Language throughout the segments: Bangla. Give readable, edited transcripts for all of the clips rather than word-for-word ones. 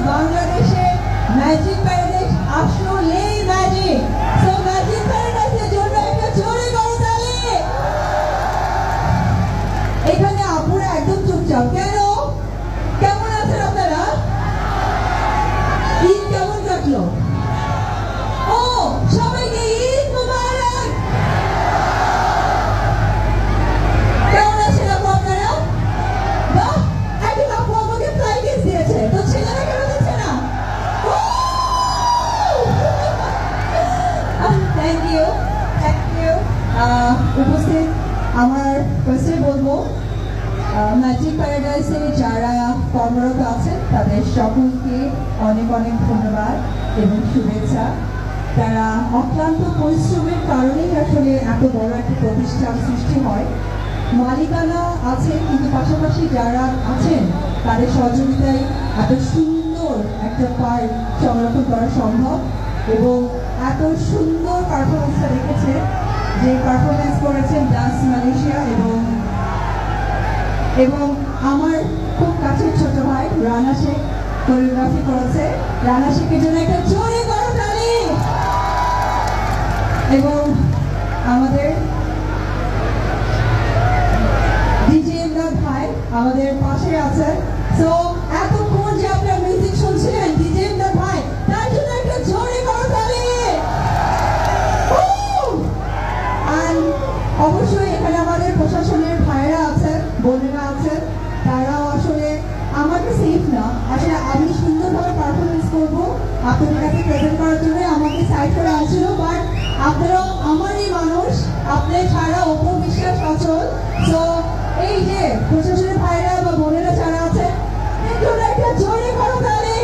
বাংলাদেশে ম্যাজিক প্যারাডাইস আসলেই ম্যাজিক। সো ম্যাজিক প্যারাডাইসের জন্য একটা জোরে করতালি। এখানে আপুরা একদম চুপচাপ কেন? কেমন আছেন আপনারা? ঈদ কেমন কাটলো? ও সবাইকে ঈদ মুবারক। কেমন আছেন আপু আপনারা? বাহ, একজন আপু আমাকে ফ্লাই কিস দিয়েছে, তো ছেলেরা কেন দিচ্ছে না? Thank you, thank you. উপস্থিত আমার ফার্স্টে বলবো ম্যাজিক প্যারাডাইসে যারা কর্মরত আছেন তাদের সকলকে অনেক অনেক ধন্যবাদ এবং শুভেচ্ছা। তারা অক্লান্ত পরিশ্রমের কারণেই আসলে এত বড় একটা প্রতিষ্ঠান সৃষ্টি হয়। মালিকানা আছে কিন্তু পাশাপাশি যারা আছেন তাদের সহযোগিতায় এত সুন্দর একটা পার্ক সংরক্ষণ করা সম্ভব এবং এত সুন্দর পারফরমেন্সটা রেখেছে, যে পারফরমেন্স করেছেন ডান্স মালয়েশিয়া এবং আমার খুব কাছের ছোট ভাই রানা শেখ কোরিওগ্রাফি করেছে। রানা শেখের জন্য একটা জোরে করতালি। এবং আমাদের ডিজে ইমরান ভাই আমাদের পাশে আছেন। সো এতক্ষণ যে আপনারা মিউজিক শুনছিলেন ডিজে ইমরান ভাই, তার জন্য একটা জোরে করতালি। অবশ্যই এখানে আমাদের প্রশাসনের ভাইরা আছেন, বোনেরা আছেন, তারাও আসলে আমাকে সেফ না, আসলে আমি সুন্দরভাবে পারফরমেন্স করবো আপনাদের কাছে প্রেজেন্ট করার জন্য আমাকে সাইড করে আসছিল। বাট আপনারাও আমারই মানুষ, আপনাদের ছাড়া অপু বিশ্বাস অচল। সো এই যে প্রশাসনের ভাইরা বা বোনেরা যারা আছেন এর জন্য একটা জোরে করতালি।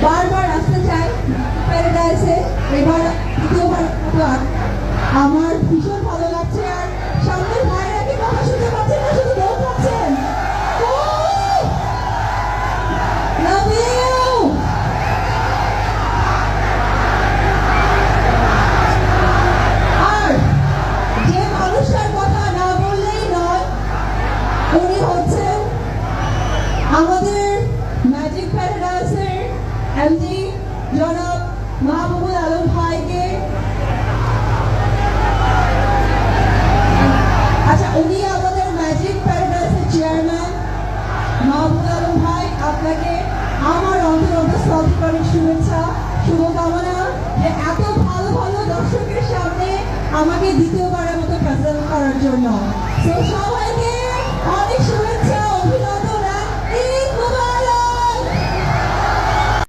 বারবার আসতে চাই প্যারাডাইসে, এবার দ্বিতীয়বার আমার ভীষণ ভালো লাগছে। আর সামনে ভাইরা কি কথা শুনতে পাচ্ছেন না, শুধু দৌড় পাচ্ছেন? Love you. আর যে মানুষটার কথা না বললেই নয়, উনি হচ্ছেন আমাদের ম্যাজিক প্যারাডাইসের এমডি জনাব মাহবুবুল আলম ভাইকে। আচ্ছা, উনি আমাদের ম্যাজিক প্যারাডাইসের চেয়ারম্যান মাহবুবুল আলম ভাই, আপনাকে আমার অন্তঃস্থল থেকে অনেক শুভেচ্ছা, শুভকামনা যে এত ভালো ভালো দর্শকের সামনে আমাকে দিতে